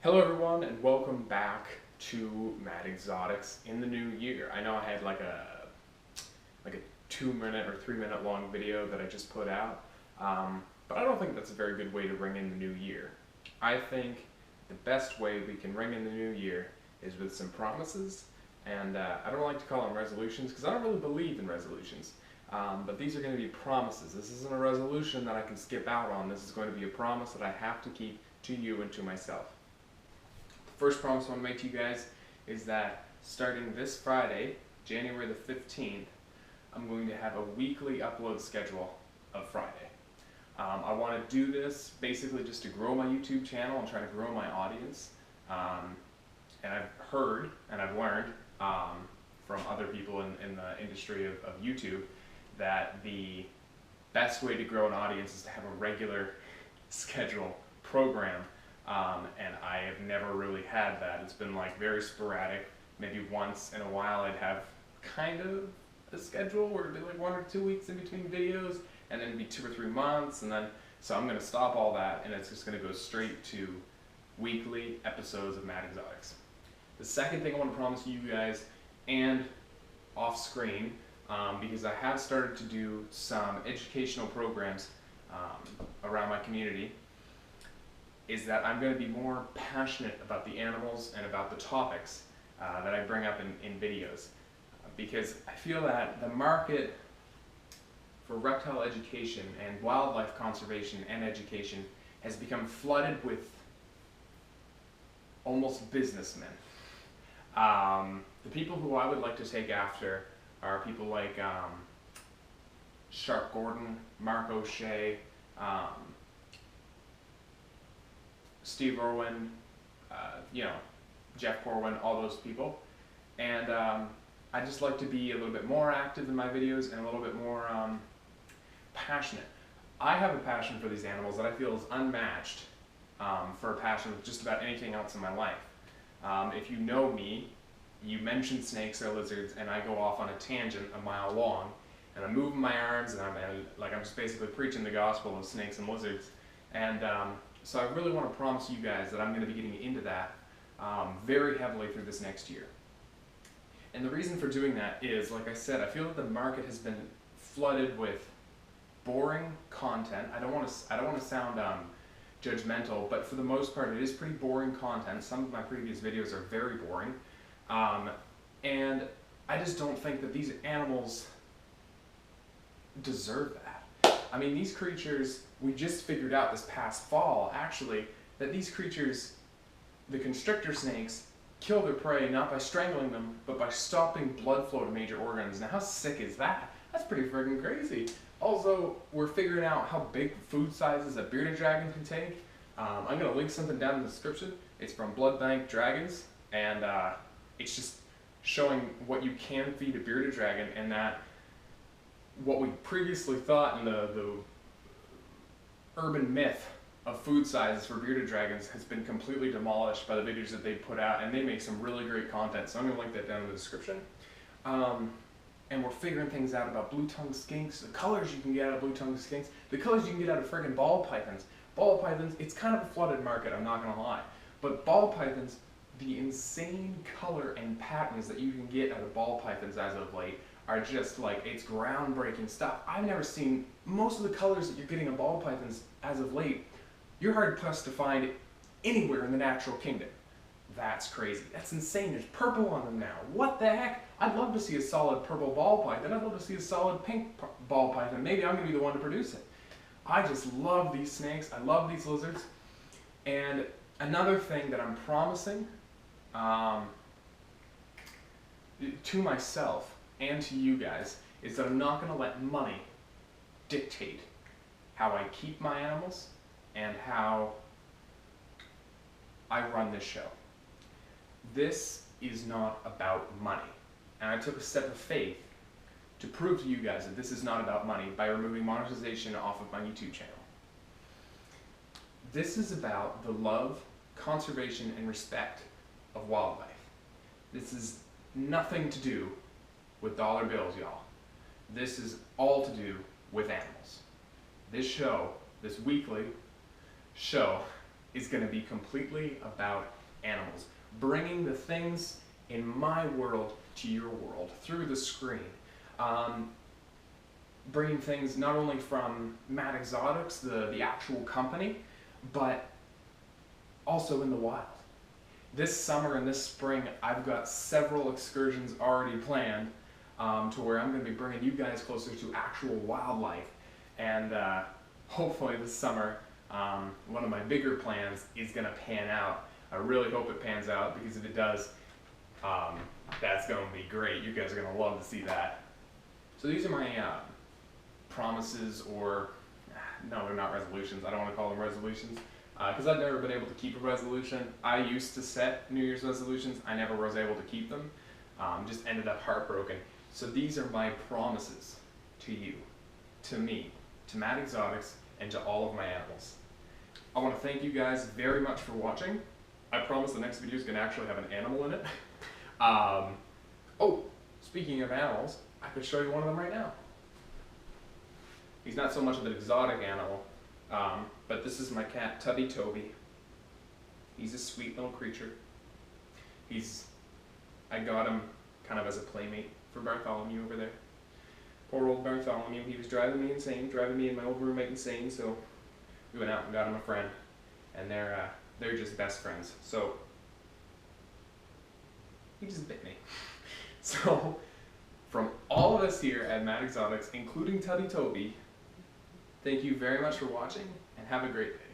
Hello everyone and welcome back to Mad Exotics in the new year. I know I had like a 2-minute or 3-minute long video that I just put out, but I don't think that's a very good way to ring in the new year. I think the best way we can ring in the new year is with some promises, and I don't like to call them resolutions because I don't really believe in resolutions. But these are going to be promises. This isn't a resolution that I can skip out on. This is going to be a promise that I have to keep to you and to myself. First promise I want to make to you guys is that starting this Friday, January the 15th, I'm going to have a weekly upload schedule of Friday. I want to do this basically just to grow my YouTube channel and try to grow my audience. And I've heard and I've learned from other people in the industry of YouTube that the best way to grow an audience is to have a regular schedule program. And I have never really had that. It's been like very sporadic. Maybe once in a while I'd have kind of a schedule where it'd be like 1 or 2 weeks in between videos, and then it'd be 2 or 3 months, and then so I'm going to stop all that, and it's just going to go straight to weekly episodes of Mad Exotics. The second thing I want to promise you guys, and off screen, because I have started to do some educational programs around my community, is that I'm going to be more passionate about the animals and about the topics that I bring up in videos. Because I feel that the market for reptile education and wildlife conservation and education has become flooded with almost businessmen. The people who I would like to take after are people like Sharp Gordon, Mark O'Shea, Steve Irwin, Jeff Corwin, all those people. And I just like to be a little bit more active in my videos and a little bit more passionate. I have a passion for these animals that I feel is unmatched for a passion with just about anything else in my life. If you know me, you mention snakes or lizards and I go off on a tangent a mile long and I'm moving my arms and I'm just basically preaching the gospel of snakes and lizards. And so I really want to promise you guys that I'm going to be getting into that very heavily through this next year. And the reason for doing that is, like I said, I feel that the market has been flooded with boring content. I don't want to sound judgmental, but for the most part it is pretty boring content. Some of my previous videos are very boring. And I just don't think that these animals deserve that. I mean, these creatures, we just figured out this past fall, actually, that these creatures, the constrictor snakes, kill their prey not by strangling them, but by stopping blood flow to major organs. Now, how sick is that? That's pretty friggin' crazy. Also, we're figuring out how big food sizes a bearded dragon can take. I'm going to link something down in the description. It's from Blood Bank Dragons, and it's just showing what you can feed a bearded dragon, and that what we previously thought in the urban myth of food sizes for bearded dragons has been completely demolished by the videos that they put out, and they make some really great content, so I'm going to link that down in the description. And we're figuring things out about blue-tongued skinks, the colors you can get out of blue-tongued skinks, the colors you can get out of friggin' ball pythons. Ball pythons, it's kind of a flooded market, I'm not going to lie, but ball pythons, the insane color and patterns that you can get out of ball pythons as of late are just like, it's groundbreaking stuff. I've never seen most of the colors that you're getting in ball pythons as of late. You're hard pressed to find anywhere in the natural kingdom. That's crazy. That's insane. There's purple on them now. What the heck? I'd love to see a solid purple ball python. I'd love to see a solid pink ball python. Maybe I'm going to be the one to produce it. I just love these snakes. I love these lizards. And another thing that I'm promising to myself and to you guys is that I'm not going to let money dictate how I keep my animals and how I run this show. This is not about money. And I took a step of faith to prove to you guys that this is not about money by removing monetization off of my YouTube channel. This is about the love, conservation, and respect of wildlife. This is nothing to do with dollar bills, y'all. This is all to do with animals. This show, this weekly show, is going to be completely about animals, bringing the things in my world to your world through the screen. Bringing things not only from Mad Exotics, the actual company, but also in the wild. This summer and this spring, I've got several excursions already planned to where I'm going to be bringing you guys closer to actual wildlife. And hopefully this summer, one of my bigger plans is going to pan out. I really hope it pans out, because if it does, that's going to be great. You guys are going to love to see that. So these are my promises, or no, they're not resolutions. I don't want to call them resolutions, because I've never been able to keep a resolution. I used to set New Year's resolutions. I never was able to keep them. Just ended up heartbroken. So these are my promises to you, to me, to Mad Exotics, and to all of my animals. I want to thank you guys very much for watching. I promise the next video is going to actually have an animal in it. Oh, speaking of animals, I could show you one of them right now. He's not so much of an exotic animal, but this is my cat, Tubby Toby. He's a sweet little creature. I got him kind of as a playmate for Bartholomew over there. Poor old Bartholomew, he was driving me insane, driving me and my old roommate insane, so we went out and got him a friend, and they're just best friends. So he just bit me. So from all of us here at Mad Exotics, including Tubby Toby, thank you very much for watching, and have a great day.